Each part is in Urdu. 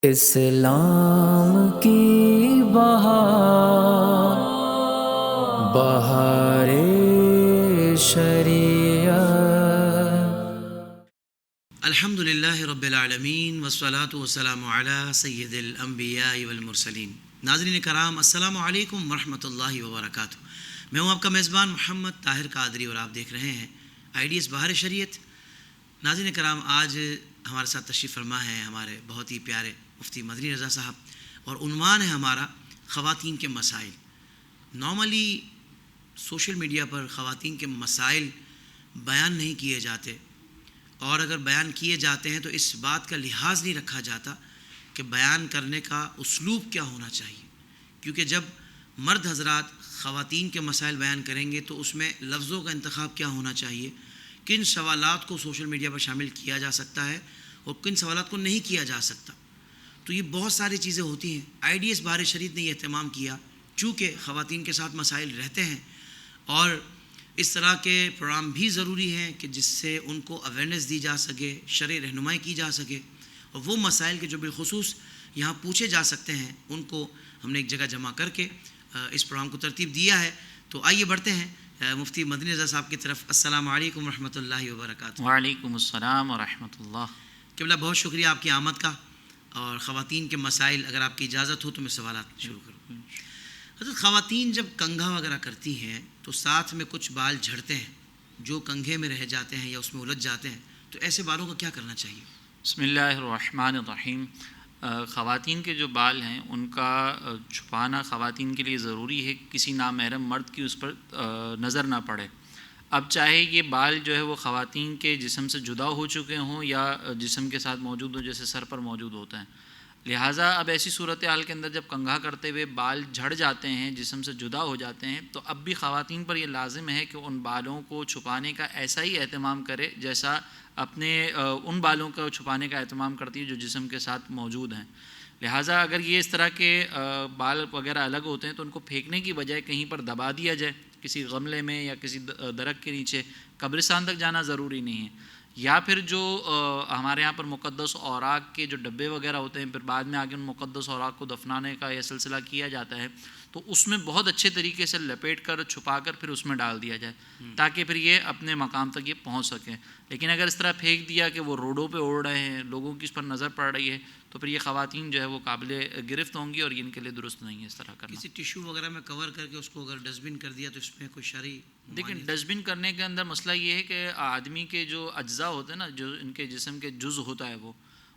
اسلام کی بہار بہار شریعت۔ الحمد للہ رب العالمین والصلاة والسلام علی سید الانبیاء والمرسلین۔ ناظرین کرام، السلام علیکم ورحمۃ اللہ وبرکاتہ۔ میں ہوں آپ کا میزبان محمد طاہر قادری اور آپ دیکھ رہے ہیں IDS بہار شریعت۔ ناظرین کرام، آج ہمارے ساتھ تشریف فرما ہے ہمارے بہت ہی پیارے مفتی مدنی رضا صاحب، اور عنوان ہے ہمارا خواتین کے مسائل۔ نارملی سوشل میڈیا پر خواتین کے مسائل بیان نہیں کیے جاتے، اور اگر بیان کیے جاتے ہیں تو اس بات کا لحاظ نہیں رکھا جاتا کہ بیان کرنے کا اسلوب کیا ہونا چاہیے، کیونکہ جب مرد حضرات خواتین کے مسائل بیان کریں گے تو اس میں لفظوں کا انتخاب کیا ہونا چاہیے، کن سوالات کو سوشل میڈیا پر شامل کیا جا سکتا ہے اور کن سوالات کو نہیں کیا جا سکتا، تو یہ بہت ساری چیزیں ہوتی ہیں۔ IDS بہار شریعت نے یہ اہتمام کیا، چونکہ خواتین کے ساتھ مسائل رہتے ہیں اور اس طرح کے پروگرام بھی ضروری ہیں کہ جس سے ان کو اویئرنیس دی جا سکے، شرعی رہنمائی کی جا سکے، اور وہ مسائل کے جو بالخصوص یہاں پوچھے جا سکتے ہیں ان کو ہم نے ایک جگہ جمع کر کے اس پروگرام کو ترتیب دیا ہے۔ تو آئیے بڑھتے ہیں مفتی مدنی رضا صاحب کی طرف۔ السلام علیکم ورحمۃ اللہ وبرکاتہ۔ وعلیکم السلام ورحمۃ اللہ۔ قبلہ، بہت شکریہ آپ کی آمد کا، اور خواتین کے مسائل، اگر آپ کی اجازت ہو تو میں سوالات شروع کروں۔ حضرت، خواتین جب کنگھا وغیرہ کرتی ہیں تو ساتھ میں کچھ بال جھڑتے ہیں جو کنگھے میں رہ جاتے ہیں یا اس میں الجھ جاتے ہیں، تو ایسے بالوں کا کیا کرنا چاہیے؟ بسم اللہ الرحمن الرحیم۔ خواتین کے جو بال ہیں ان کا چھپانا خواتین کے لیے ضروری ہے، کسی نامحرم مرد کی اس پر نظر نہ پڑے۔ اب چاہے یہ بال جو ہے وہ خواتین کے جسم سے جدا ہو چکے ہوں یا جسم کے ساتھ موجود ہوں، جیسے سر پر موجود ہوتے ہیں، لہٰذا اب ایسی صورتحال کے اندر جب کنگھا کرتے ہوئے بال جھڑ جاتے ہیں، جسم سے جدا ہو جاتے ہیں، تو اب بھی خواتین پر یہ لازم ہے کہ ان بالوں کو چھپانے کا ایسا ہی اہتمام کرے جیسا اپنے ان بالوں کو چھپانے کا اہتمام کرتی ہے جو جسم کے ساتھ موجود ہیں۔ لہٰذا اگر یہ اس طرح کے بال وغیرہ الگ ہوتے ہیں تو ان کو پھینکنے کی بجائے کہیں پر دبا دیا جائے، کسی غملے میں یا کسی درخت کے نیچے۔ قبرستان تک جانا ضروری نہیں ہے، یا پھر جو ہمارے یہاں پر مقدس اوراق کے جو ڈبے وغیرہ ہوتے ہیں، پھر بعد میں آگے ان مقدس اوراق کو دفنانے کا یہ سلسلہ کیا جاتا ہے، تو اس میں بہت اچھے طریقے سے لپیٹ کر چھپا کر پھر اس میں ڈال دیا جائے تاکہ پھر یہ اپنے مقام تک یہ پہنچ سکیں۔ لیکن اگر اس طرح پھینک دیا کہ وہ روڈوں پہ اڑ رہے ہیں، لوگوں کی اس پر نظر پڑ رہی ہے، تو پھر یہ خواتین جو ہے وہ قابل گرفت ہوں گی، اور یہ ان کے لیے درست نہیں ہے اس طرح کرنا۔ کسی ٹیشو وغیرہ میں کور کر کے اس کو اگر ڈسٹ بن کر دیا تو اس میں کوئی شرعی؟ دیکھیں، ڈسٹ بن کرنے کے اندر مسئلہ یہ ہے کہ آدمی کے جو اجزاء ہوتے ہیں نا، جو ان کے جسم کے جز ہوتا ہے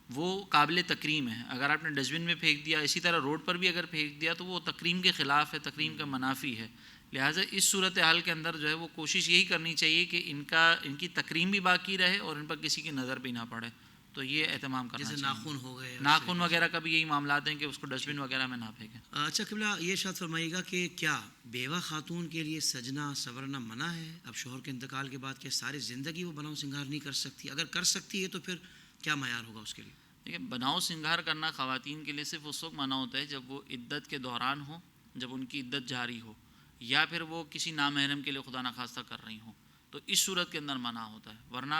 وہ قابل تکریم ہے۔ اگر آپ نے ڈسٹ بن میں پھینک دیا، اسی طرح روڈ پر بھی اگر پھینک دیا تو وہ تکریم کے خلاف ہے، تکریم کا منافی ہے۔ لہٰذا اس صورتحال کے اندر جو ہے وہ کوشش یہی کرنی چاہیے کہ ان کی تکریم بھی باقی رہے اور ان پر کسی کی نظر بھی نہ پڑے، تو یہ اہتمام کرنا چاہیے۔ جیسے ناخن ہو گئے، ناخن وغیرہ کا بھی یہی معاملات ہیں کہ اس کو ڈسٹ بن وغیرہ میں نہ پھینکیں۔ اچھا قبلہ، یہ ارشاد فرمائیے گا کہ کیا بیوہ خاتون کے لیے سجنا سنورنا منع ہے؟ اب شوہر کے انتقال کے بعد کیا ساری زندگی وہ بناؤ سنگار نہیں کر سکتی؟ اگر کر سکتی ہے تو پھر کیا معیار ہوگا اس کے لیے؟ دیکھیں، بناؤ سنگار کرنا خواتین کے لیے صرف اس وقت منع ہوتا ہے جب وہ عدت کے دوران ہو، جب ان کی عدت جاری ہو، یا پھر وہ کسی نامحرم کے لیے خدا نخواستہ کر رہی ہوں، تو اس صورت کے اندر منع ہوتا ہے۔ ورنہ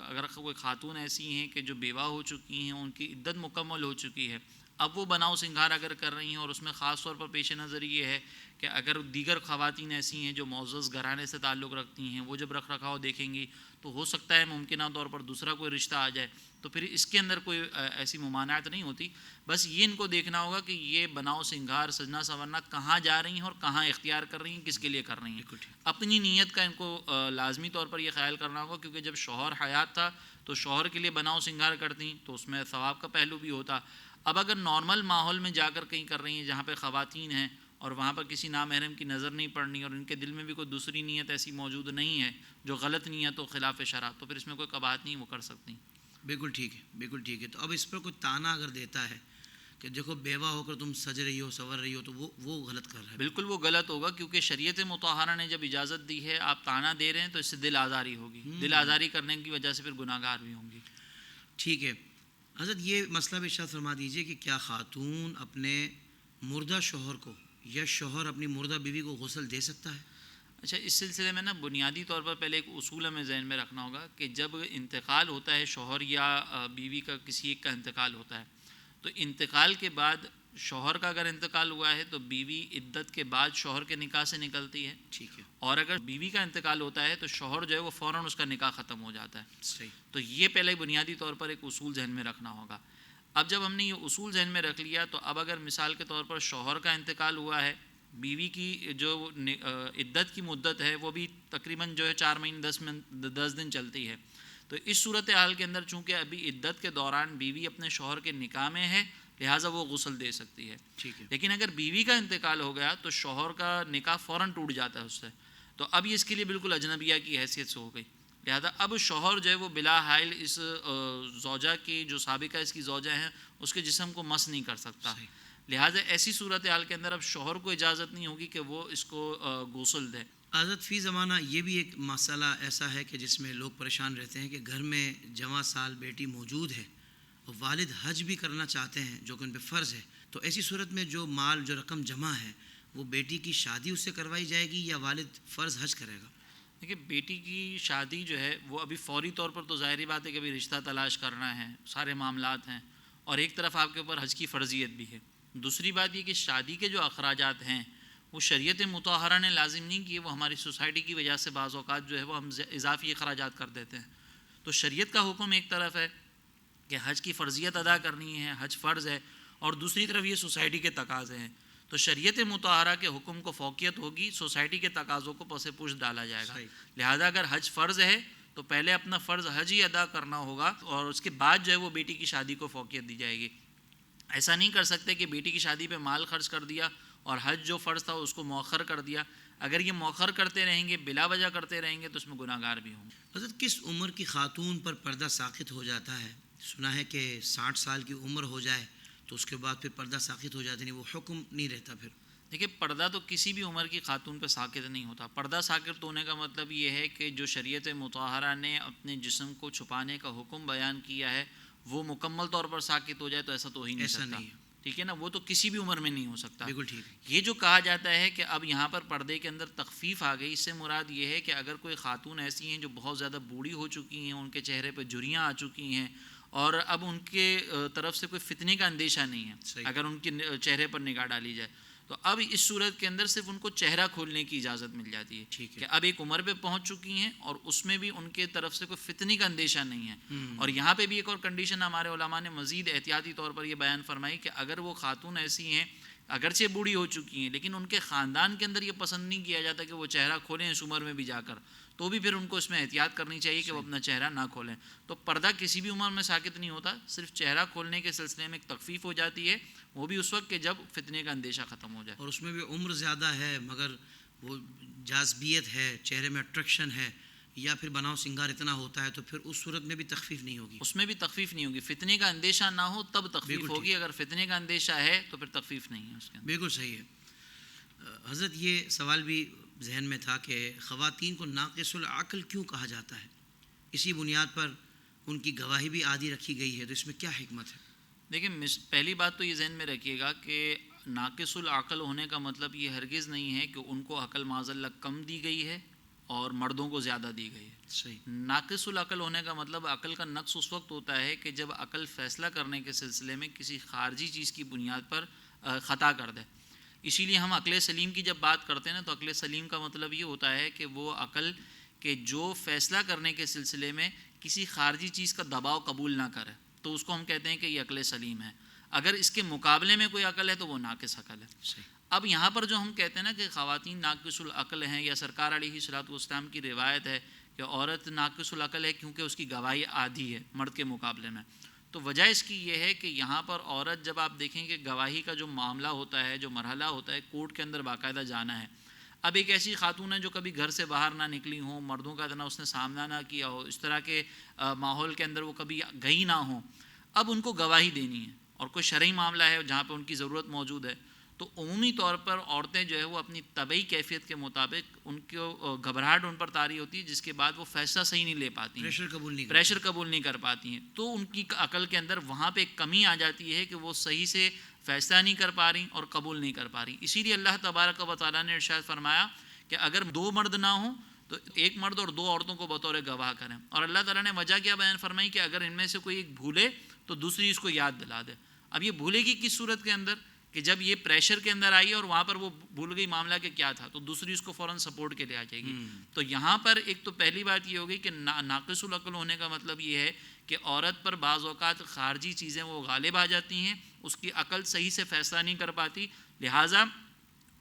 اگر کوئی خاتون ایسی ہیں کہ جو بیوہ ہو چکی ہیں، ان کی عدت مکمل ہو چکی ہے، اب وہ بناؤ سنگار اگر کر رہی ہیں، اور اس میں خاص طور پر پیش نظر یہ ہے کہ اگر دیگر خواتین ایسی ہیں جو معزز گھرانے سے تعلق رکھتی ہیں، وہ جب رکھ رکھاؤ دیکھیں گی تو ہو سکتا ہے ممکنہ طور پر دوسرا کوئی رشتہ آ جائے، تو پھر اس کے اندر کوئی ایسی ممانعت نہیں ہوتی۔ بس یہ ان کو دیکھنا ہوگا کہ یہ بناؤ سنگار سجنا سنورنا کہاں جا رہی ہیں اور کہاں اختیار کر رہی ہیں، کس کے لیے کر رہی ہیں۔ اپنی نیت کا ان کو لازمی طور پر یہ خیال کرنا ہوگا، کیونکہ جب شوہر حیات تھا تو شوہر کے لیے بناؤ سنگار کرتی تو اس میں ثواب کا پہلو بھی ہوتا۔ اب اگر نارمل ماحول میں جا کر کہیں کر رہی ہیں جہاں پہ خواتین ہیں اور وہاں پر کسی نامحرم کی نظر نہیں پڑنی، اور ان کے دل میں بھی کوئی دوسری نیت ایسی موجود نہیں ہے جو غلط نیت ہو، خلاف شرع، تو پھر اس میں کوئی قباحت نہیں، وہ کر سکتی۔ بالکل ٹھیک ہے، بالکل ٹھیک ہے۔ تو اب اس پر کوئی تانا اگر دیتا ہے کہ دیکھو بیوہ ہو کر تم سج رہی ہو، سنور رہی ہو، تو وہ غلط کر رہا ہے۔ بالکل وہ غلط ہوگا، کیونکہ شریعت مطہرہ نے جب اجازت دی ہے، آپ تانا دے رہے ہیں تو اس سے دل آزاری ہوگی، دل آزاری کرنے کی وجہ سے پھر گناہ گار بھی ہوں گی۔ ٹھیک ہے حضرت، یہ مسئلہ بھی ارشاد فرما دیجئے کہ کیا خاتون اپنے مردہ شوہر کو یا شوہر اپنی مردہ بیوی کو غسل دے سکتا ہے؟ اچھا، اس سلسلے میں بنیادی طور پر پہلے ایک اصول ہمیں ذہن میں رکھنا ہوگا کہ جب انتقال ہوتا ہے شوہر یا بیوی کا، کسی ایک کا انتقال ہوتا ہے، تو انتقال کے بعد شوہر کا اگر انتقال ہوا ہے تو بیوی عدت کے بعد شوہر کے نکاح سے نکلتی ہے، ٹھیک ہے، اور اگر بیوی کا انتقال ہوتا ہے تو شوہر جو ہے وہ فوراً اس کا نکاح ختم ہو جاتا ہے. صحیح، تو یہ پہلے بنیادی طور پر ایک اصول ذہن میں رکھنا ہوگا. اب جب ہم نے یہ اصول ذہن میں رکھ لیا تو اب اگر مثال کے طور پر شوہر کا انتقال ہوا ہے، بیوی کی جو عدت کی مدت ہے وہ بھی تقریباً جو ہے 4 مہینے 10 دن چلتی ہے. تو اس صورتحال کے اندر چونکہ ابھی عدت کے دوران بیوی اپنے شوہر کے نکاح میں ہے، لہٰذا وہ غسل دے سکتی ہے. ٹھیک ہے، لیکن اگر بیوی کا انتقال ہو گیا تو شوہر کا نکاح فوراً ٹوٹ جاتا ہے اس سے، تو اب یہ اس کے لیے بالکل اجنبیہ کی حیثیت سے ہو گئی. لہذا اب شوہر جو ہے وہ بلا حائل اس زوجہ کی جو سابقہ اس کی زوجہ ہیں اس کے جسم کو مس نہیں کر سکتا. صحیح. لہٰذا ایسی صورتحال کے اندر اب شوہر کو اجازت نہیں ہوگی کہ وہ اس کو غسل دے. حضرت فی زمانہ یہ بھی ایک مسئلہ ایسا ہے کہ جس میں لوگ پریشان رہتے ہیں کہ گھر میں جواں سال بیٹی موجود ہے اور والد حج بھی کرنا چاہتے ہیں جو کہ ان پہ فرض ہے، تو ایسی صورت میں جو مال جو رقم جمع ہے وہ بیٹی کی شادی اس سے کروائی جائے گی یا والد فرض حج کرے گا؟ دیکھیے بیٹی کی شادی جو ہے وہ ابھی فوری طور پر تو ظاہری بات ہے کہ ابھی رشتہ تلاش کرنا ہے، سارے معاملات ہیں، اور ایک طرف آپ کے اوپر حج کی فرضیت بھی ہے. دوسری بات یہ کہ شادی کے جو اخراجات ہیں وہ شریعت مطہرہ نے لازم نہیں کیے، وہ ہماری سوسائٹی کی وجہ سے بعض اوقات جو ہے وہ ہم اضافی اخراجات کر دیتے ہیں. تو شریعت کا حکم ایک طرف ہے کہ حج کی فرضیت ادا کرنی ہے، حج فرض ہے، اور دوسری طرف یہ سوسائٹی کے تقاضے ہیں. تو شریعت مطہرہ کے حکم کو فوقیت ہوگی، سوسائٹی کے تقاضوں کو پس پوش ڈالا جائے گا. صحیح. لہذا اگر حج فرض ہے تو پہلے اپنا فرض حج ہی ادا کرنا ہوگا اور اس کے بعد جو ہے وہ بیٹی کی شادی کو فوقیت دی جائے گی. ایسا نہیں کر سکتے کہ بیٹی کی شادی پہ مال خرچ کر دیا اور حج جو فرض تھا اس کو مؤخر کر دیا. اگر یہ مؤخر کرتے رہیں گے، بلا وجہ کرتے رہیں گے، تو اس میں گناہ گار بھی ہوں گے. حضرت کس عمر کی خاتون پر پردہ ساقط ہو جاتا ہے؟ سنا ہے کہ 60 سال کی عمر ہو جائے تو اس کے بعد پھر پردہ ساقط ہو جاتا نہیں، وہ حکم نہیں رہتا پھر. دیکھیے پردہ تو کسی بھی عمر کی خاتون پہ ساقط نہیں ہوتا. پردہ ساقط ہونے کا مطلب یہ ہے کہ جو شریعت مطہرہ نے اپنے جسم کو چھپانے کا حکم بیان کیا ہے وہ مکمل طور پر ساقط ہو جائے تو ایسا تو ہی نہیں ایسا سکتا. نہیں ہے. ٹھیک ہے نا، وہ تو کسی بھی عمر میں نہیں ہو سکتا. بالکل ٹھیک ہے. یہ جو کہا جاتا ہے کہ اب یہاں پر پردے کے اندر تخفیف آ گئی، اس سے مراد یہ ہے کہ اگر کوئی خاتون ایسی ہیں جو بہت زیادہ بوڑھی ہو چکی ہیں، ان کے چہرے پہ جھریاں آ چکی ہیں اور اب ان کے طرف سے کوئی فتنے کا اندیشہ نہیں ہے، صحیح. اگر ان کے چہرے پر نگاہ ڈالی جائے تو اب اس صورت کے اندر صرف ان کو چہرہ کھولنے کی اجازت مل جاتی ہے. ٹھیک ہے. کہ اب ایک عمر پہ پہنچ چکی ہیں اور اس میں بھی ان کے طرف سے کوئی فتنے کا اندیشہ نہیں ہے. اور یہاں پہ بھی ایک اور کنڈیشن ہمارے علماء نے مزید احتیاطی طور پر یہ بیان فرمائی کہ اگر وہ خاتون ایسی ہیں اگرچہ بوڑھی ہو چکی ہیں لیکن ان کے خاندان کے اندر یہ پسند نہیں کیا جاتا کہ وہ چہرہ کھولیں اس عمر میں بھی جا کر، تو بھی پھر ان کو اس میں احتیاط کرنی چاہیے کہ وہ اپنا چہرہ نہ کھولیں. تو پردہ کسی بھی عمر میں ساقط نہیں ہوتا، صرف چہرہ کھولنے کے سلسلے میں ایک تخفیف ہو جاتی ہے، وہ بھی اس وقت کہ جب فتنے کا اندیشہ ختم ہو جائے. اور اس میں بھی عمر زیادہ ہے مگر وہ جاذبیت ہے، چہرے میں اٹریکشن ہے یا پھر بناؤ سنگار اتنا ہوتا ہے تو پھر اس صورت میں بھی تخفیف نہیں ہوگی. اس میں بھی تخفیف نہیں ہوگی. فتنے کا اندیشہ نہ ہو تب تخفیف بالکل ہوگی، اگر فتنے کا اندیشہ ہے تو پھر تخفیف نہیں ہے اس کے اندر. بالکل صحیح ہے. حضرت یہ سوال بھی ذہن میں تھا کہ خواتین کو ناقص العقل کیوں کہا جاتا ہے؟ اسی بنیاد پر ان کی گواہی بھی عادی رکھی گئی ہے، تو اس میں کیا حکمت ہے؟ دیکھیں پہلی بات تو یہ ذہن میں رکھیے گا کہ ناقص العقل ہونے کا مطلب یہ ہرگز نہیں ہے کہ ان کو عقل معاذ اللہ کم دی گئی ہے اور مردوں کو زیادہ دی گئی ہے. صحیح. ناقص العقل ہونے کا مطلب عقل کا نقص اس وقت ہوتا ہے کہ جب عقل فیصلہ کرنے کے سلسلے میں کسی خارجی چیز کی بنیاد پر خطا کر دے. اسی لیے ہم عقل سلیم کی جب بات کرتے ہیں نا تو عقل سلیم کا مطلب یہ ہوتا ہے کہ وہ عقل کہ جو فیصلہ کرنے کے سلسلے میں کسی خارجی چیز کا دباؤ قبول نہ کرے، تو اس کو ہم کہتے ہیں کہ یہ عقل سلیم ہے. اگر اس کے مقابلے میں کوئی عقل ہے تو وہ ناقص عقل ہے. صحیح. اب یہاں پر جو ہم کہتے ہیں نا کہ خواتین ناقص العقل ہیں، یا سرکار علیہ الصلوۃ والسلام کی روایت ہے کہ عورت ناقص العقل ہے کیونکہ اس کی گواہی آدھی ہے مرد کے مقابلے میں، تو وجہ اس کی یہ ہے کہ یہاں پر عورت جب آپ دیکھیں کہ گواہی کا جو معاملہ ہوتا ہے، جو مرحلہ ہوتا ہے، کورٹ کے اندر باقاعدہ جانا ہے. اب ایک ایسی خاتون ہے جو کبھی گھر سے باہر نہ نکلی ہوں، مردوں کا اتنا اس نے سامنا نہ کیا ہو، اس طرح کے ماحول کے اندر وہ کبھی گئی نہ ہوں، اب ان کو گواہی دینی ہے اور کوئی شرعی معاملہ ہے جہاں پہ ان کی ضرورت موجود ہے، تو عمومی طور پر عورتیں جو ہے وہ اپنی طبعی کیفیت کے مطابق ان کو گھبراہٹ ان پر طاری ہوتی ہے، جس کے بعد وہ فیصلہ صحیح نہیں لے پاتی ہیں، پریشر قبول نہیں کر پاتی ہیں. تو ان کی عقل کے اندر وہاں پہ ایک کمی آ جاتی ہے کہ وہ صحیح سے فیصلہ نہیں کر پا رہی اور قبول نہیں کر پا رہی. اسی لیے اللہ تبارک و تعالیٰ نے ارشاد فرمایا کہ اگر 2 مرد نہ ہوں تو ایک مرد اور 2 عورتوں کو بطور گواہ کریں. اور اللہ تعالیٰ نے وجہ کیا بیان فرمائی کہ اگر ان میں سے کوئی ایک بھولے تو دوسری اس کو یاد دلا دے. اب یہ بھولے گی کس صورت کے اندر کہ جب یہ پریشر کے اندر آئی اور وہاں پر وہ بھول گئی معاملہ کہ کیا تھا، تو دوسری اس کو فوراً سپورٹ کے لیے آ جائے گی. تو یہاں پر ایک تو پہلی بات یہ ہوگی کہ ناقص العقل ہونے کا مطلب یہ ہے کہ عورت پر بعض اوقات خارجی چیزیں وہ غالب آ جاتی ہیں، اس کی عقل صحیح سے فیصلہ نہیں کر پاتی، لہٰذا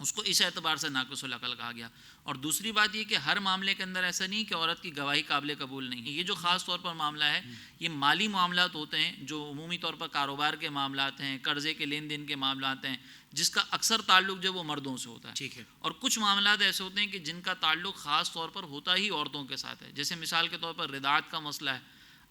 اس کو اس اعتبار سے ناقص العقل کہا گیا. اور دوسری بات یہ کہ ہر معاملے کے اندر ایسا نہیں کہ عورت کی گواہی قابل قبول نہیں ہے. یہ جو خاص طور پر معاملہ ہے یہ مالی معاملات ہوتے ہیں، جو عمومی طور پر کاروبار کے معاملات ہیں، قرضے کے لین دین کے معاملات ہیں، جس کا اکثر تعلق جو وہ مردوں سے ہوتا ہے. ٹھیک ہے. اور کچھ معاملات ایسے ہوتے ہیں کہ جن کا تعلق خاص طور پر ہوتا ہی عورتوں کے ساتھ ہے. جیسے مثال کے طور پر رضاعت کا مسئلہ ہے.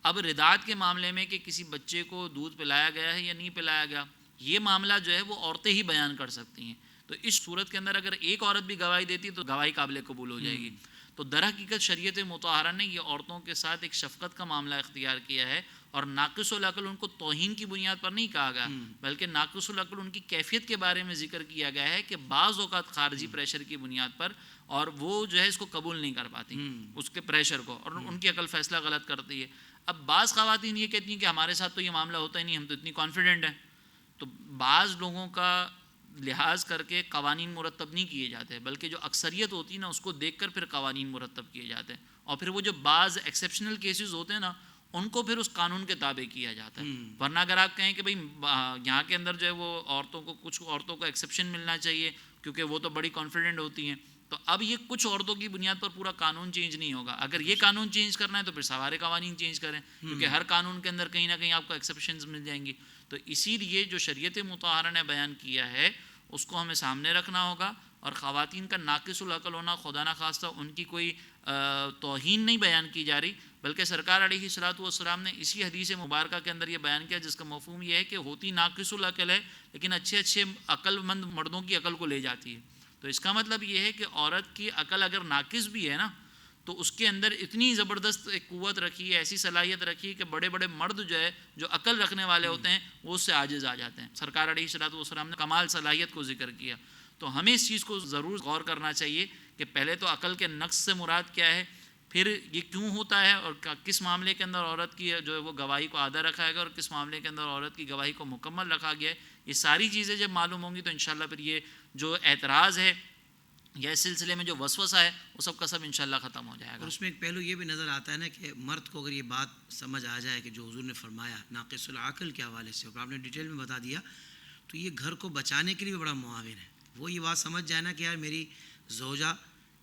اب رضاعت کے معاملے میں کہ کسی بچے کو دودھ پلایا گیا ہے یا نہیں پلایا گیا، یہ معاملہ جو ہے وہ عورتیں ہی بیان کر سکتی ہیں. تو اس صورت کے اندر اگر ایک عورت بھی گواہی دیتی تو گواہی قابل قبول ہو جائے گی. تو در حقیقت شریعت مطہرہ نے یہ عورتوں کے ساتھ ایک شفقت کا معاملہ اختیار کیا ہے، اور ناقص العقل ان کو توہین کی بنیاد پر نہیں کہا گیا، بلکہ ناقص العقل ان کی کیفیت کے بارے میں ذکر کیا گیا ہے کہ بعض اوقات خارجی پریشر کی بنیاد پر اور وہ جو ہے اس کو قبول نہیں کر پاتی اس کے پریشر کو، اور ان کی عقل فیصلہ غلط کرتی ہے. اب بعض خواتین یہ کہتی ہیں کہ ہمارے ساتھ تو یہ معاملہ ہوتا ہی نہیں، ہم تو اتنی کانفیڈنٹ ہیں. تو بعض لوگوں کا لحاظ کر کے قوانین مرتب نہیں کیے جاتے، بلکہ جو اکثریت ہوتی ہے نا اس کو دیکھ کر پھر قوانین مرتب کیے جاتے ہیں. اور پھر وہ جو بعض ایکسیپشنل کیسز ہوتے ہیں نا ان کو پھر اس قانون کے تابع کیا جاتا ہے. ورنہ اگر آپ کہیں کہ بھئی یہاں کے اندر جو ہے وہ کچھ عورتوں کو ایکسیپشن ملنا چاہیے کیونکہ وہ تو بڑی کانفیڈنٹ ہوتی ہیں، تو اب یہ کچھ عورتوں کی بنیاد پر پورا قانون چینج نہیں ہوگا. اگر یہ قانون چینج کرنا ہے تو پھر سارے قوانین چینج کریں، کیونکہ ہر قانون کے اندر کہیں نہ کہیں آپ کو ایکسیپشنز مل جائیں گی. تو اسی لیے جو شریعت مطہرہ نے بیان کیا ہے اس کو ہمیں سامنے رکھنا ہوگا. اور خواتین کا ناقص العقل ہونا خدا نخواستہ ان کی کوئی توہین نہیں بیان کی جا رہی، بلکہ سرکار علیہ الصلوۃ والسلام نے اسی حدیث مبارکہ کے اندر یہ بیان کیا جس کا مفہوم یہ ہے کہ ہوتی ناقص العقل ہے لیکن اچھے عقل مند مردوں کی عقل کو لے جاتی ہے. تو اس کا مطلب یہ ہے کہ عورت کی عقل اگر ناقص بھی ہے نا تو اس کے اندر اتنی زبردست ایک قوت رکھی ہے، ایسی صلاحیت رکھی ہے کہ بڑے بڑے مرد جو ہے جو عقل رکھنے والے ہوتے ہیں وہ اس سے عاجز آ جاتے ہیں. سرکار علیہ الصلوۃ والسلام نے کمال صلاحیت کو ذکر کیا. تو ہمیں اس چیز کو ضرور غور کرنا چاہیے کہ پہلے تو عقل کے نقص سے مراد کیا ہے، پھر یہ کیوں ہوتا ہے، اور کس معاملے کے اندر عورت کی جو ہے وہ گواہی کو آدھا رکھا گیا اور کس معاملے کے اندر عورت کی گواہی کو مکمل رکھا گیا ہے. یہ ساری چیزیں جب معلوم ہوں گی تو انشاءاللہ پھر یہ جو اعتراض ہے یا اس سلسلے میں جو وسوسہ ہے وہ سب کا سب انشاءاللہ ختم ہو جائے گا. اور اس میں ایک پہلو یہ بھی نظر آتا ہے نا کہ مرد کو اگر یہ بات سمجھ آ جائے کہ جو حضور نے فرمایا ناقص العقل کے حوالے سے، اور آپ نے ڈیٹیل میں بتا دیا، تو یہ گھر کو بچانے کے لیے بھی بڑا معاون ہے. وہ یہ بات سمجھ جائے نا کہ یار میری زوجہ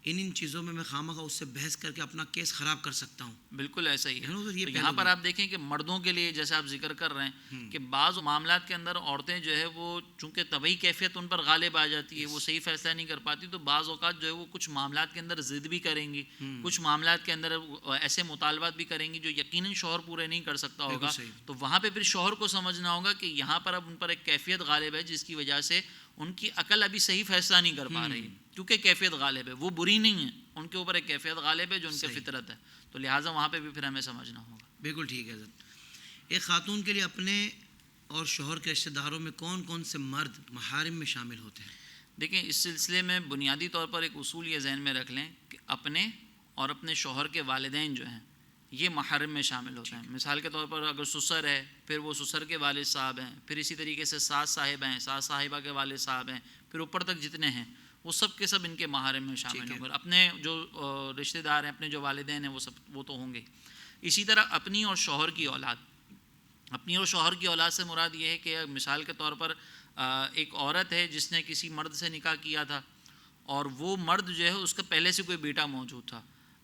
ان چیزوں میں خواہ اس سے بحث کر کے اپنا کیس خراب کر سکتا ہوں. بالکل ایسا ہی ہے. تو یہاں پر آپ دیکھیں کہ مردوں کے لیے جیسے آپ ذکر کر رہے ہیں کہ بعض معاملات کے اندر عورتیں جو ہے وہ چونکہ طبعی کیفیت ان پر غالب آ جاتی ہے، وہ صحیح فیصلہ نہیں کر پاتی، تو بعض اوقات جو ہے وہ کچھ معاملات کے اندر ضد بھی کریں گی، کچھ معاملات کے اندر ایسے مطالبات بھی کریں گی جو یقیناً شوہر پورے نہیں کر سکتا ہوگا. تو وہاں پہ پھر شوہر کو سمجھنا ہوگا کہ یہاں پر اب ان پر ایک کیفیت غالب ہے جس کی وجہ سے ان کی عقل ابھی صحیح فیصلہ نہیں کر پا رہی، کیونکہ کیفیت غالب ہے. وہ بری نہیں ہے، ان کے اوپر ایک کیفیت غالب ہے جو ان کی فطرت ہے. تو لہٰذا وہاں پہ بھی پھر ہمیں سمجھنا ہوگا. بالکل ٹھیک ہے. ایک خاتون کے لیے اپنے اور شوہر کے رشتہ داروں میں کون کون سے مرد محارم میں شامل ہوتے ہیں؟ دیکھیں اس سلسلے میں بنیادی طور پر ایک اصول یہ ذہن میں رکھ لیں کہ اپنے اور اپنے شوہر کے والدین جو ہیں یہ محرم میں شامل ہوتے ہیں. مثال کے طور پر اگر سسر ہے پھر وہ سسر کے والد صاحب ہیں، پھر اسی طریقے سے ساس صاحب ہیں، ساس صاحبہ کے والد صاحب ہیں، پھر اوپر تک جتنے ہیں وہ سب کے سب ان کے محارم میں شامل ہوں گے. اپنے جو رشتہ دار ہیں، اپنے جو والدین ہیں وہ تو ہوں گے. اسی طرح اپنی اور شوہر کی اولاد. اپنی اور شوہر کی اولاد سے مراد یہ ہے کہ مثال کے طور پر ایک عورت ہے جس نے کسی مرد سے نکاح کیا تھا اور وہ مرد جو ہے اس کا پہلے سے کوئی بیٹا موجود تھا.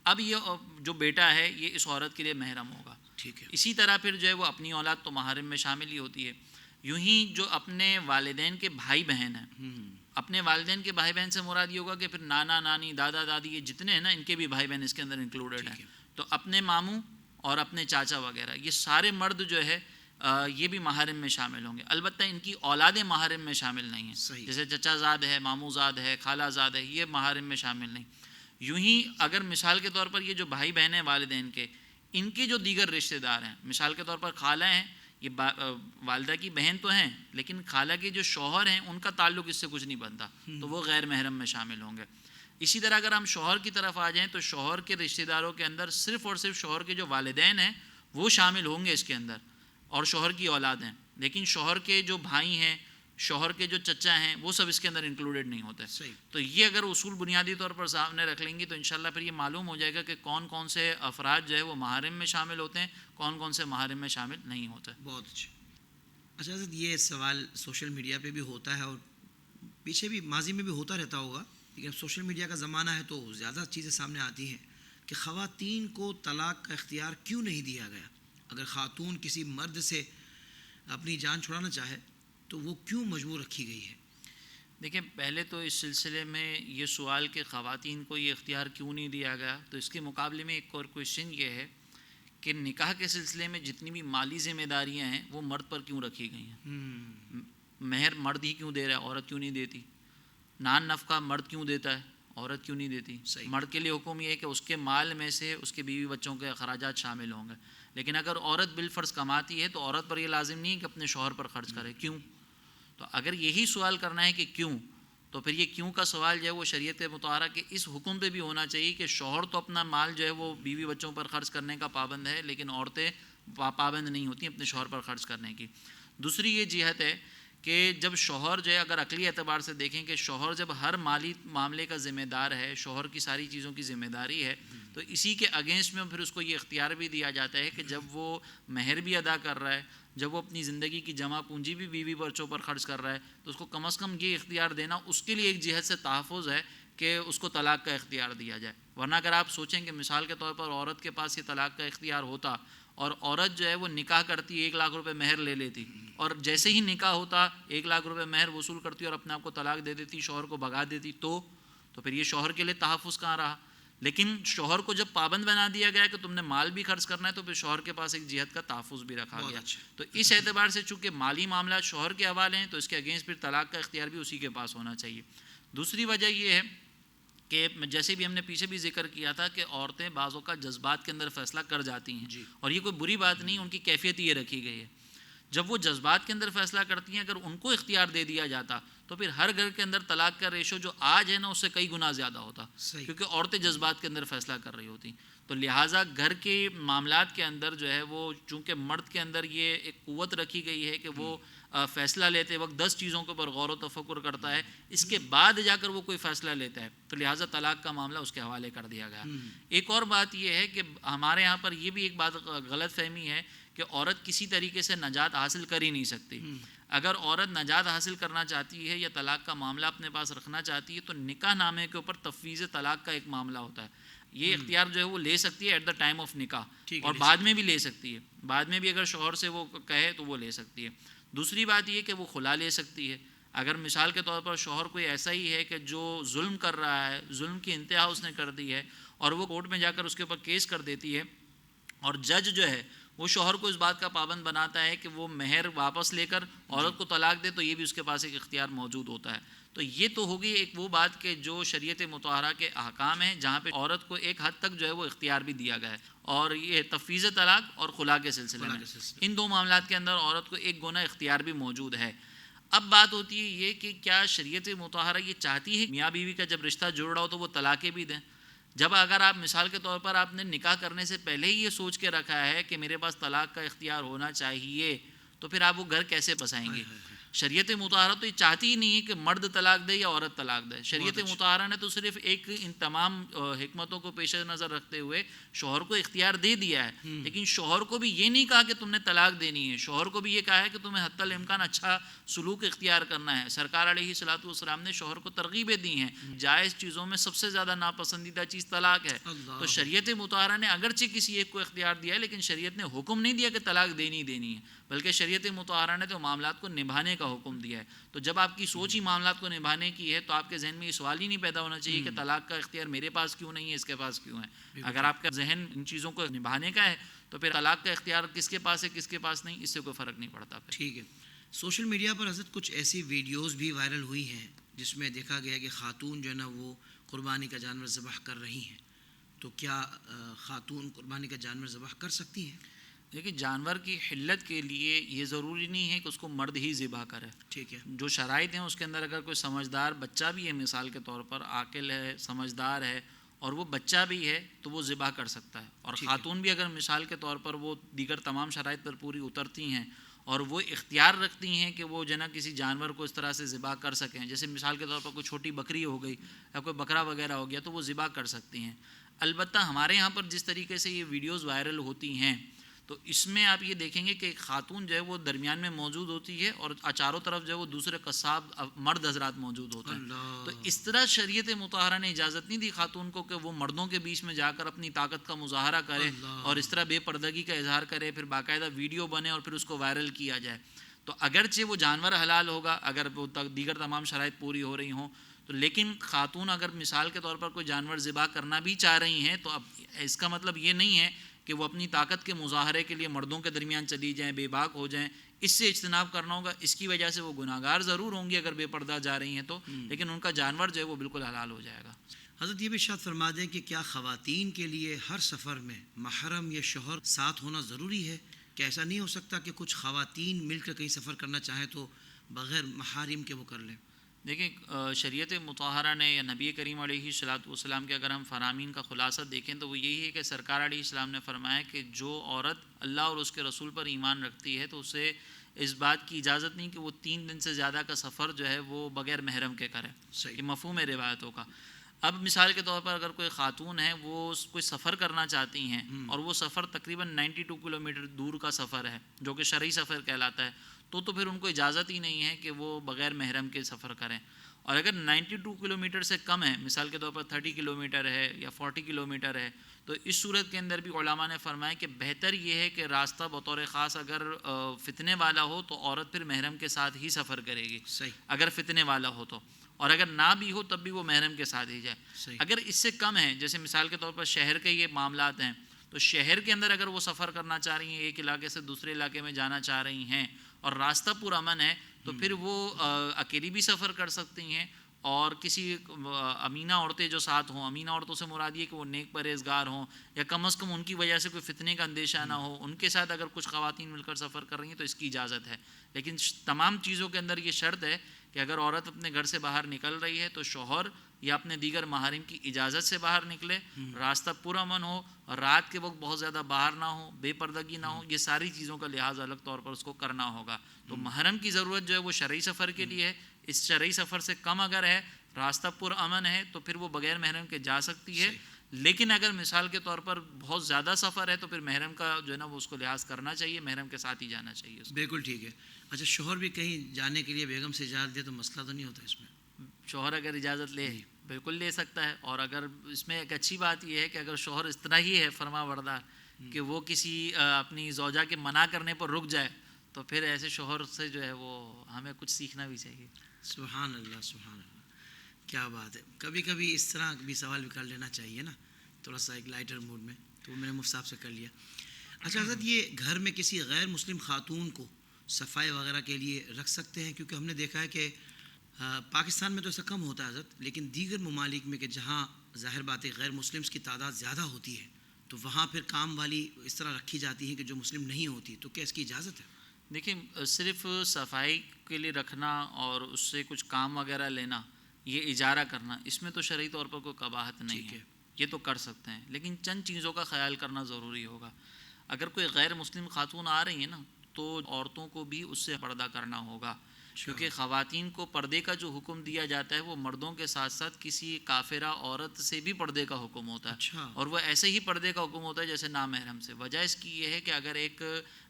اب یہ جو بیٹا ہے یہ اس عورت کے لیے محرم ہوگا. ٹھیک ہے. اسی طرح پھر جو ہے وہ اپنی اولاد تو محارم میں شامل ہی ہوتی ہے. یوں ہی جو اپنے والدین کے بھائی بہن ہیں، اپنے والدین کے بھائی بہن سے مراد یہ ہوگا کہ پھر نانا نانی دادا دادی یہ جتنے ہیں نا ان کے بھی بھائی بہن اس کے اندر انکلوڈیڈ ہیں. تو اپنے ماموں اور اپنے چاچا وغیرہ یہ سارے مرد جو ہے یہ بھی محارم میں شامل ہوں گے. البتہ ان کی اولادیں محارم میں شامل نہیں ہیں. جیسے چچا زاد ہے، ماموں زاد ہے، خالہ زاد ہے، یہ محارم میں شامل نہیں. یوں ہی اگر مثال کے طور پر یہ جو بھائی بہن ہیں والدین کے، ان کے جو دیگر رشتہ دار ہیں، مثال کے طور پر خالہ ہیں، یہ والدہ کی بہن تو ہیں لیکن خالہ کے جو شوہر ہیں ان کا تعلق اس سے کچھ نہیں بنتا، تو وہ غیر محرم میں شامل ہوں گے. اسی طرح اگر ہم شوہر کی طرف آ جائیں تو شوہر کے رشتہ داروں کے اندر صرف اور صرف شوہر کے جو والدین ہیں وہ شامل ہوں گے اس کے اندر، اور شوہر کی اولاد ہیں. لیکن شوہر کے جو بھائی ہیں، شوہر کے جو چچا ہیں، وہ سب اس کے اندر انکلوڈیڈ نہیں ہوتے. صحیح. تو یہ اگر اصول بنیادی طور پر سامنے رکھ لیں گے تو انشاءاللہ پھر یہ معلوم ہو جائے گا کہ کون کون سے افراد جو ہے وہ محارم میں شامل ہوتے ہیں، کون کون سے محارم میں شامل نہیں ہوتے. بہت اچھا. اچھا حضرت، یہ سوال سوشل میڈیا پہ بھی ہوتا ہے اور پیچھے بھی ماضی میں بھی ہوتا رہتا ہوگا، لیکن اب سوشل میڈیا کا زمانہ ہے تو زیادہ چیزیں سامنے آتی ہیں کہ خواتین کو طلاق کا اختیار کیوں نہیں دیا گیا؟ اگر خاتون کسی مرد سے اپنی جان چھڑانا چاہے تو وہ کیوں مجبور رکھی گئی ہے؟ دیکھیں، پہلے تو اس سلسلے میں یہ سوال کہ خواتین کو یہ اختیار کیوں نہیں دیا گیا، تو اس کے مقابلے میں ایک اور کویشچن یہ ہے کہ نکاح کے سلسلے میں جتنی بھی مالی ذمہ داریاں ہیں وہ مرد پر کیوں رکھی گئی ہیں؟ مہر مرد ہی کیوں دے رہا ہے، عورت کیوں نہیں دیتی؟ نان نفقہ مرد کیوں دیتا ہے، عورت کیوں نہیں دیتی؟ صحیح. مرد کے لیے حکم یہ ہے کہ اس کے مال میں سے اس کے بیوی بچوں کے اخراجات شامل ہوں گے، لیکن اگر عورت بالفرض کماتی ہے تو عورت پر یہ لازم نہیں ہے کہ اپنے شوہر پر خرچ کرے. کیوں؟ تو اگر یہی سوال کرنا ہے کہ کیوں، تو پھر یہ کیوں کا سوال جو ہے وہ شریعت مطہرہ کے اس حکم پہ بھی ہونا چاہیے کہ شوہر تو اپنا مال جو ہے وہ بیوی بچوں پر خرچ کرنے کا پابند ہے، لیکن عورتیں پابند نہیں ہوتی اپنے شوہر پر خرچ کرنے کی. دوسری یہ جہت ہے کہ جب شوہر جو ہے، اگر عقلی اعتبار سے دیکھیں کہ شوہر جب ہر مالی معاملے کا ذمہ دار ہے، شوہر کی ساری چیزوں کی ذمہ داری ہے، تو اسی کے اگینسٹ میں پھر اس کو یہ اختیار بھی دیا جاتا ہے کہ جب وہ مہر بھی ادا کر رہا ہے، جب وہ اپنی زندگی کی جمع پونجی بھی بیوی بچوں پر خرچ کر رہا ہے، تو اس کو کم از کم یہ اختیار دینا اس کے لیے ایک جہت سے تحفظ ہے کہ اس کو طلاق کا اختیار دیا جائے. ورنہ اگر آپ سوچیں کہ مثال کے طور پر عورت کے پاس یہ طلاق کا اختیار ہوتا اور عورت جو ہے وہ نکاح کرتی 1 لاکھ روپے مہر لے لیتی اور جیسے ہی نکاح ہوتا 1 لاکھ روپے مہر وصول کرتی اور اپنے آپ کو طلاق دے دیتی، شوہر کو بھگا دیتی، تو پھر یہ شوہر کے لیے تحفظ کہاں رہا؟ لیکن شوہر کو جب پابند بنا دیا گیا کہ تم نے مال بھی خرچ کرنا ہے تو پھر شوہر کے پاس ایک جہت کا تحفظ بھی رکھا گیا. تو اس اعتبار سے چونکہ مالی معاملات شوہر کے حوالے ہیں تو اس کے اگینسٹ پھر طلاق کا اختیار بھی اسی کے پاس ہونا چاہیے. دوسری وجہ یہ ہے کہ جیسے بھی ہم نے پیچھے بھی ذکر کیا تھا کہ عورتیں بعض اوقات جذبات کے اندر فیصلہ کر جاتی ہیں، اور یہ کوئی بری بات نہیں، ان کی کیفیت یہ رکھی گئی ہے. جب وہ جذبات کے اندر فیصلہ کرتی ہیں، اگر ان کو اختیار دے دیا جاتا تو پھر ہر گھر کے اندر طلاق کا ریشو جو آج ہے نا اس سے کئی گنا زیادہ ہوتا، کیونکہ عورتیں جذبات کے اندر فیصلہ کر رہی ہوتی. تو لہٰذا گھر کے معاملات کے اندر جو ہے وہ چونکہ مرد کے اندر یہ ایک قوت رکھی گئی ہے کہ وہ فیصلہ لیتے وقت 10 چیزوں کے اوپر غور و تفکر کرتا ہے، اس کے بعد جا کر وہ کوئی فیصلہ لیتا ہے، تو لہٰذا طلاق کا معاملہ اس کے حوالے کر دیا گیا. ایک اور بات یہ ہے کہ ہمارے یہاں پر یہ بھی ایک بات غلط فہمی ہے کہ عورت کسی طریقے سے نجات حاصل کر ہی نہیں سکتی. اگر عورت نجات حاصل کرنا چاہتی ہے یا طلاق کا معاملہ اپنے پاس رکھنا چاہتی ہے تو نکاح نامے کے اوپر تفویض طلاق کا ایک معاملہ ہوتا ہے. یہ اختیار جو ہے وہ لے سکتی ہے ایٹ دا ٹائم آف نکاح، اور بعد میں بھی لے سکتی ہے، بعد میں بھی اگر شوہر سے وہ کہے تو وہ لے سکتی ہے. دوسری بات یہ کہ وہ خلا لے سکتی ہے. اگر مثال کے طور پر شوہر کوئی ایسا ہی ہے کہ جو ظلم کر رہا ہے، ظلم کی انتہا اس نے کر دی ہے اور وہ کورٹ میں جا کر اس کے اوپر کیس کر دیتی ہے اور جج جو ہے وہ شوہر کو اس بات کا پابند بناتا ہے کہ وہ مہر واپس لے کر عورت کو طلاق دے، تو یہ بھی اس کے پاس ایک اختیار موجود ہوتا ہے. تو یہ تو ہوگی ایک وہ بات کہ جو شریعت مطہرہ کے احکام ہیں جہاں پہ عورت کو ایک حد تک جو ہے وہ اختیار بھی دیا گیا ہے، اور یہ تفویض طلاق اور خلا کے سلسلے میں ان دو معاملات کے اندر عورت کو ایک گنا اختیار بھی موجود ہے. اب بات ہوتی ہے یہ کہ کیا شریعت مطہرہ یہ چاہتی ہے میاں بیوی کا جب رشتہ جڑ رہا ہو تو وہ طلاقیں بھی دیں؟ جب اگر آپ مثال کے طور پر آپ نے نکاح کرنے سے پہلے ہی یہ سوچ کے رکھا ہے کہ میرے پاس طلاق کا اختیار ہونا چاہیے، تو پھر آپ وہ گھر کیسے بسائیں گے؟ شریعت مطہرہ تو یہ چاہتی ہی نہیں ہے کہ مرد طلاق دے یا عورت طلاق دے. شریعت مطہرہ نے تو صرف ایک ان تمام حکمتوں کو پیش نظر رکھتے ہوئے شوہر کو اختیار دے دیا ہے، لیکن شوہر کو بھی یہ نہیں کہا کہ تم نے طلاق دینی ہے، شوہر کو بھی یہ کہا ہے کہ تمہیں حتی الامکان اچھا سلوک اختیار کرنا ہے. سرکار علیہ الصلوۃ والسلام نے شوہر کو ترغیبیں دی ہیں، جائز چیزوں میں سب سے زیادہ ناپسندیدہ چیز طلاق ہے. تو شریعت مطہرہ نے اگرچہ کسی ایک کو اختیار دیا ہے لیکن شریعت نے حکم نہیں دیا کہ طلاق دینی ہے، بلکہ شریعت مطہرہ نے تو معاملات کو نبھانے کا حکم دیا ہے. تو جب آپ کی سوچ ہی معاملات کو نبھانے کی ہے تو آپ کے ذہن میں یہ سوال ہی نہیں پیدا ہونا چاہیے کہ طلاق کا اختیار میرے پاس کیوں نہیں ہے، اس کے پاس کیوں ہے. اگر آپ کا ذہن ان چیزوں کو نبھانے کا ہے تو پھر طلاق کا اختیار کس کے پاس ہے کس کے پاس نہیں، اس سے کوئی فرق نہیں پڑتا. ٹھیک ہے. سوشل میڈیا پر حضرت کچھ ایسی ویڈیوز بھی وائرل ہوئی ہیں جس میں دیکھا گیا کہ خاتون جو ہے نا وہ قربانی کا جانور ذبح کر رہی ہیں، تو کیا خاتون قربانی کا جانور ذبح کر سکتی ہیں؟ دیکھیے، جانور کی حلت کے لیے یہ ضروری نہیں ہے کہ اس کو مرد ہی ذبح کرے. ٹھیک ہے. جو شرائط ہیں اس کے اندر اگر کوئی سمجھدار بچہ بھی ہے، مثال کے طور پر عاقل ہے، سمجھدار ہے اور وہ بچہ بھی ہے تو وہ ذبح کر سکتا ہے. اور خاتون بھی اگر مثال کے طور پر وہ دیگر تمام شرائط پر پوری اترتی ہیں اور وہ اختیار رکھتی ہیں کہ وہ جنا کسی جانور کو اس طرح سے ذبح کر سکیں. جیسے مثال کے طور پر کوئی چھوٹی بکری ہو گئی یا کوئی بکرا وغیرہ ہو گیا تو وہ ذبح کر سکتی ہیں. البتہ ہمارے یہاں پر جس طریقے سے یہ ویڈیوز وائرل ہوتی ہیں تو اس میں آپ یہ دیکھیں گے کہ ایک خاتون جو ہے وہ درمیان میں موجود ہوتی ہے اور چاروں طرف جو ہے وہ دوسرے قصاب مرد حضرات موجود ہوتے ہیں. تو اس طرح شریعت مطہرہ نے اجازت نہیں دی خاتون کو کہ وہ مردوں کے بیچ میں جا کر اپنی طاقت کا مظاہرہ کرے اور اس طرح بے پردگی کا اظہار کرے, پھر باقاعدہ ویڈیو بنے اور پھر اس کو وائرل کیا جائے. تو اگرچہ وہ جانور حلال ہوگا اگر وہ دیگر تمام شرائط پوری ہو رہی ہوں تو, لیکن خاتون اگر مثال کے طور پر کوئی جانور ذبح کرنا بھی چاہ رہی ہیں تو اب اس کا مطلب یہ نہیں ہے کہ وہ اپنی طاقت کے مظاہرے کے لیے مردوں کے درمیان چلی جائیں, بے باک ہو جائیں. اس سے اجتناب کرنا ہوگا. اس کی وجہ سے وہ گناہگار ضرور ہوں گی اگر بے پردہ جا رہی ہیں تو, لیکن ان کا جانور جو ہے وہ بالکل حلال ہو جائے گا. حضرت یہ بھی ارشاد فرما دیں کہ کیا خواتین کے لیے ہر سفر میں محرم یا شوہر ساتھ ہونا ضروری ہے؟ کہ ایسا نہیں ہو سکتا کہ کچھ خواتین مل کر کہیں سفر کرنا چاہیں تو بغیر محارم کے وہ کر لیں؟ دیکھیں شریعت مطہرہ نے یا نبی کریم علیہ الصلوۃ والسلام کے اگر ہم فرامین کا خلاصہ دیکھیں تو وہ یہی ہے کہ سرکار علیہ السلام نے فرمایا کہ جو عورت اللہ اور اس کے رسول پر ایمان رکھتی ہے تو اسے اس بات کی اجازت نہیں کہ وہ 3 دن سے زیادہ کا سفر جو ہے وہ بغیر محرم کے کرے. یہ مفہوم روایتوں کا. اب مثال کے طور پر اگر کوئی خاتون ہے وہ کوئی سفر کرنا چاہتی ہیں اور وہ سفر تقریباً 92 کلومیٹر دور کا سفر ہے جو کہ شرعی سفر کہلاتا ہے, تو پھر ان کو اجازت ہی نہیں ہے کہ وہ بغیر محرم کے سفر کریں. اور اگر 92 کلومیٹر سے کم ہے, مثال کے طور پر 30 کلومیٹر ہے یا 40 کلومیٹر ہے, تو اس صورت کے اندر بھی علماء نے فرمایا کہ بہتر یہ ہے کہ راستہ بطور خاص اگر فتنے والا ہو تو عورت پھر محرم کے ساتھ ہی سفر کرے گی. اگر فتنے والا ہو تو, اور اگر نہ بھی ہو تب بھی وہ محرم کے ساتھ ہی جائے. اگر اس سے کم ہے, جیسے مثال کے طور پر شہر کے یہ معاملات ہیں, تو شہر کے اندر اگر وہ سفر کرنا چاہ رہی ہیں, ایک علاقے سے دوسرے علاقے میں جانا چاہ رہی ہیں اور راستہ پرامن ہے, تو پھر وہ اکیلی بھی سفر کر سکتی ہیں اور کسی امینہ عورتیں جو ساتھ ہوں, امینہ عورتوں سے مراد یہ کہ وہ نیک پرہیزگار ہوں یا کم از کم ان کی وجہ سے کوئی فتنے کا اندیشہ نہ ہو, ان کے ساتھ اگر کچھ خواتین مل کر سفر کر رہی ہیں تو اس کی اجازت ہے. لیکن تمام چیزوں کے اندر یہ شرط ہے کہ اگر عورت اپنے گھر سے باہر نکل رہی ہے تو شوہر یا اپنے دیگر محارم کی اجازت سے باہر نکلے, راستہ پرامن ہو اور رات کے وقت بہت زیادہ باہر نہ ہو, بے پردگی نہ ہو. یہ ساری چیزوں کا لحاظ الگ طور پر اس کو کرنا ہوگا. تو محرم کی ضرورت جو ہے وہ شرعی سفر کے لیے ہے. اس شرعی سفر سے کم اگر ہے, راستہ پرامن ہے, تو پھر وہ بغیر محرم کے جا سکتی ہے. لیکن اگر مثال کے طور پر بہت زیادہ سفر ہے تو پھر محرم کا جو ہے نا وہ اس کو لحاظ کرنا چاہیے, محرم کے ساتھ ہی جانا چاہیے. بالکل ٹھیک ہے. اچھا, شوہر بھی کہیں جانے کے لیے بیگم سے اجازت دے تو مسئلہ تو نہیں ہوتا اس میں؟ شوہر اگر اجازت لے بالکل لے سکتا ہے. اور اگر اس میں ایک اچھی بات یہ ہے کہ اگر شوہر اس طرح ہی ہے فرما بردار کہ وہ کسی اپنی زوجہ کے منع کرنے پر رک جائے تو پھر ایسے شوہر سے جو ہے وہ ہمیں کچھ سیکھنا بھی چاہیے. سبحان اللہ, سبحان اللہ, کیا بات ہے. کبھی کبھی اس طرح بھی سوال بھی کر لینا چاہیے نا, تھوڑا سا ایک لائٹر موڈ میں. تو میں نے مفتی صاحب سے کر لیا. اچھا حضرت, یہ گھر میں کسی غیر مسلم خاتون کو صفائی وغیرہ کے لیے رکھ سکتے ہیں؟ کیونکہ ہم نے دیکھا ہے کہ پاکستان میں تو ایسا کم ہوتا ہے حضرت, لیکن دیگر ممالک میں کہ جہاں ظاہر بات ہے غیر مسلمس کی تعداد زیادہ ہوتی ہے تو وہاں پھر کام والی اس طرح رکھی جاتی ہیں کہ جو مسلم نہیں ہوتی, تو کیا اس کی اجازت ہے؟ دیکھیں, صرف صفائی کے لیے رکھنا اور اس سے کچھ کام وغیرہ لینا, یہ اجارہ کرنا, اس میں تو شرعی طور پر کوئی قباحت نہیں ہے. یہ تو کر سکتے ہیں, لیکن چند چیزوں کا خیال کرنا ضروری ہوگا. اگر کوئی غیر مسلم خاتون آ رہی ہیں نا تو عورتوں کو بھی اس سے پردہ کرنا ہوگا, کیونکہ خواتین کو پردے کا جو حکم دیا جاتا ہے وہ مردوں کے ساتھ ساتھ کسی کافرہ عورت سے بھی پردے کا حکم ہوتا ہے. اور وہ ایسے ہی پردے کا حکم ہوتا ہے جیسے نامحرم سے. وجہ اس کی یہ ہے کہ اگر ایک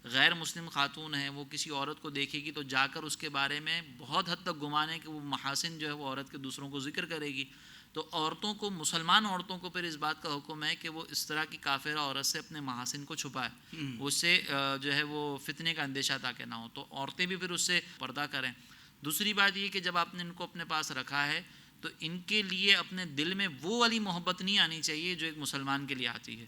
غیر مسلم خاتون ہے وہ کسی عورت کو دیکھے گی تو جا کر اس کے بارے میں بہت حد تک گمان ہے کہ وہ محاسن جو ہے وہ عورت کے دوسروں کو ذکر کرے گی. تو عورتوں کو, مسلمان عورتوں کو پھر اس بات کا حکم ہے کہ وہ اس طرح کی کافرہ عورت سے اپنے محاسن کو چھپائے, اس سے جو ہے وہ فتنے کا اندیشہ تاکہ نہ ہو. تو عورتیں بھی پھر اس سے پردہ کریں. دوسری بات یہ کہ جب آپ نے ان کو اپنے پاس رکھا ہے تو ان کے لیے اپنے دل میں وہ والی محبت نہیں آنی چاہیے جو ایک مسلمان کے لیے آتی ہے.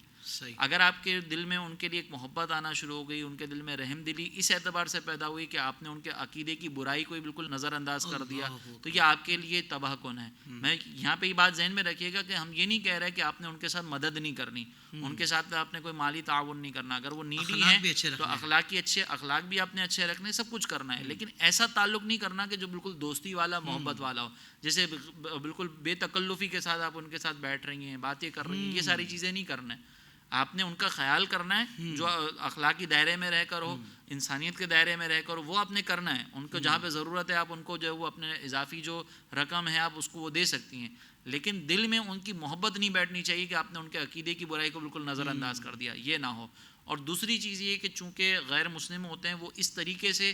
اگر آپ کے دل میں ان کے لیے ایک محبت آنا شروع ہو گئی, ان کے دل میں رحم دلی اس اعتبار سے پیدا ہوئی کہ آپ نے ان کے عقیدے کی برائی کو بالکل نظر انداز کر دیا, تو یہ آپ کے لیے تباہ کن ہے. میں یہاں پہ یہ بات ذہن میں رکھیے گا کہ ہم یہ نہیں کہہ رہے کہ آپ نے ان کے ساتھ مدد نہیں کرنی, ان کے ساتھ آپ نے کوئی مالی تعاون نہیں کرنا. اگر وہ نیڈی ہیں تو اخلاق بھی آپ نے اچھے رکھنے, سب کچھ کرنا ہے, لیکن ایسا تعلق نہیں کرنا کہ جو بالکل دوستی والا, محبت والا ہو. جیسے بالکل بے تکلفی کے ساتھ آپ ان کے ساتھ بیٹھ رہی ہیں, باتیں کر رہی ہیں, یہ ساری چیزیں نہیں کرنا ہے. آپ نے ان کا خیال کرنا ہے جو اخلاقی دائرے میں رہ کر ہو، انسانیت کے دائرے میں رہ کر ہو، وہ آپ نے کرنا ہے. ان کو جہاں پہ ضرورت ہے آپ ان کو جو ہے وہ اپنے اضافی جو رقم ہے آپ اس کو وہ دے سکتی ہیں، لیکن دل میں ان کی محبت نہیں بیٹھنی چاہیے کہ آپ نے ان کے عقیدے کی برائی کو بالکل نظر انداز کر دیا، یہ نہ ہو. اور دوسری چیز یہ کہ چونکہ غیر مسلم ہوتے ہیں وہ اس طریقے سے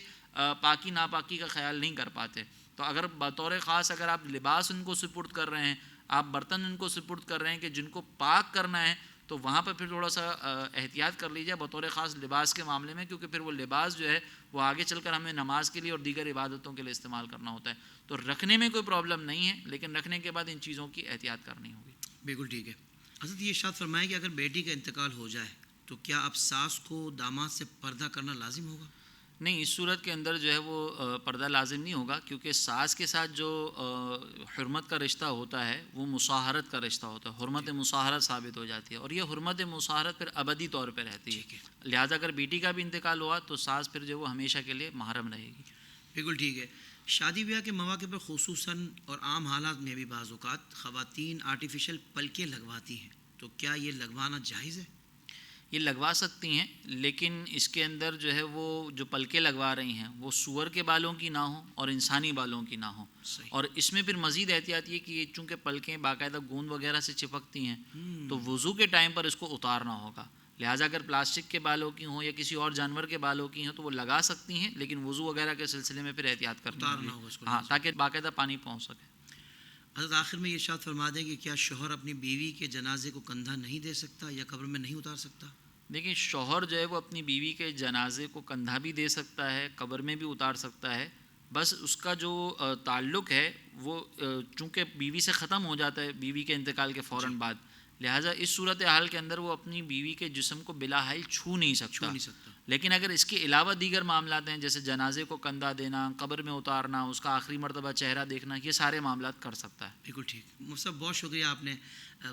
پاکی ناپاکی کا خیال نہیں کر پاتے، تو اگر بطور خاص اگر آپ لباس ان کو سپرد کر رہے ہیں، آپ برتن ان کو سپرد کر رہے ہیں کہ جن کو پاک کرنا ہے، تو وہاں پہ پھر تھوڑا سا احتیاط کر لیجیے بطور خاص لباس کے معاملے میں، کیونکہ پھر وہ لباس جو ہے وہ آگے چل کر ہمیں نماز کے لیے اور دیگر عبادتوں کے لیے استعمال کرنا ہوتا ہے. تو رکھنے میں کوئی پرابلم نہیں ہے، لیکن رکھنے کے بعد ان چیزوں کی احتیاط کرنی ہوگی. بالکل ٹھیک ہے. حضرت یہ ارشاد فرمائے کہ اگر بیٹی کا انتقال ہو جائے تو کیا اب ساس کو داماد سے پردہ کرنا لازم ہوگا؟ نہیں، اس صورت کے اندر جو ہے وہ پردہ لازم نہیں ہوگا، کیونکہ ساس کے ساتھ جو حرمت کا رشتہ ہوتا ہے وہ مصاہرت کا رشتہ ہوتا ہے، حرمت مصاہرت ثابت ہو جاتی ہے، اور یہ حرمت مصاہرت پھر ابدی طور پہ رہتی ہے. لہٰذا اگر بیٹی کا بھی انتقال ہوا تو ساس پھر جو وہ ہمیشہ کے لیے محرم رہے گی. بالکل ٹھیک ہے. شادی بیاہ کے مواقع پر خصوصاً اور عام حالات میں بھی بعض اوقات خواتین آرٹیفیشل پلکیں لگواتی ہیں، تو کیا یہ لگوانا جائز ہے؟ یہ لگوا سکتی ہیں، لیکن اس کے اندر جو ہے وہ جو پلکیں لگوا رہی ہیں وہ سور کے بالوں کی نہ ہوں اور انسانی بالوں کی نہ ہوں. صحیح. اور اس میں پھر مزید احتیاط یہ کہ یہ چونکہ پلکیں باقاعدہ گوند وغیرہ سے چپکتی ہیں تو وضو کے ٹائم پر اس کو اتارنا ہوگا. لہٰذا اگر پلاسٹک کے بالوں کی ہوں یا کسی اور جانور کے بالوں کی ہوں تو وہ لگا سکتی ہیں، لیکن وضو وغیرہ کے سلسلے میں پھر احتیاط کرنا اتارنا ہوگا ہوگی، اس کو. ہاں، تاکہ باقاعدہ پانی پہنچ سکے. حضرت آخر میں یہ ارشاد فرما دیں کہ کیا شوہر اپنی بیوی کے جنازے کو کندھا نہیں دے سکتا یا قبر میں نہیں اتار سکتا؟ دیکھیں، شوہر جو ہے وہ اپنی بیوی کے جنازے کو کندھا بھی دے سکتا ہے، قبر میں بھی اتار سکتا ہے، بس اس کا جو تعلق ہے وہ چونکہ بیوی سے ختم ہو جاتا ہے بیوی کے انتقال کے فوراً بعد، لہٰذا اس صورت حال کے اندر وہ اپنی بیوی کے جسم کو بلا حائل چھو نہیں سکتا. لیکن اگر اس کے علاوہ دیگر معاملات ہیں جیسے جنازے کو کندھا دینا، قبر میں اتارنا، اس کا آخری مرتبہ چہرہ دیکھنا، یہ سارے معاملات کر سکتا ہے. بالکل ٹھیک. مفتی صاحب بہت شکریہ، آپ نے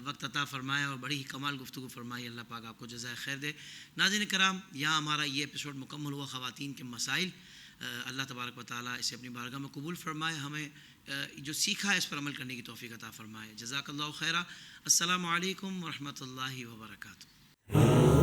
وقت عطا فرمایا اور بڑی ہی کمال گفتگو فرمائی. اللہ پاک آپ کو جزائے خیر دے. ناظرین کرام، یہاں ہمارا یہ ایپیسوڈ مکمل ہوا خواتین کے مسائل. اللہ تبارک و تعالیٰ اسے اپنی بارگاہ میں قبول فرمائے، ہمیں جو سیکھا ہے اس پر عمل کرنے کی توفیق عطا فرمائے. جزاک اللہ خیرہ. السلام علیکم ورحمۃ اللہ وبرکاتہ.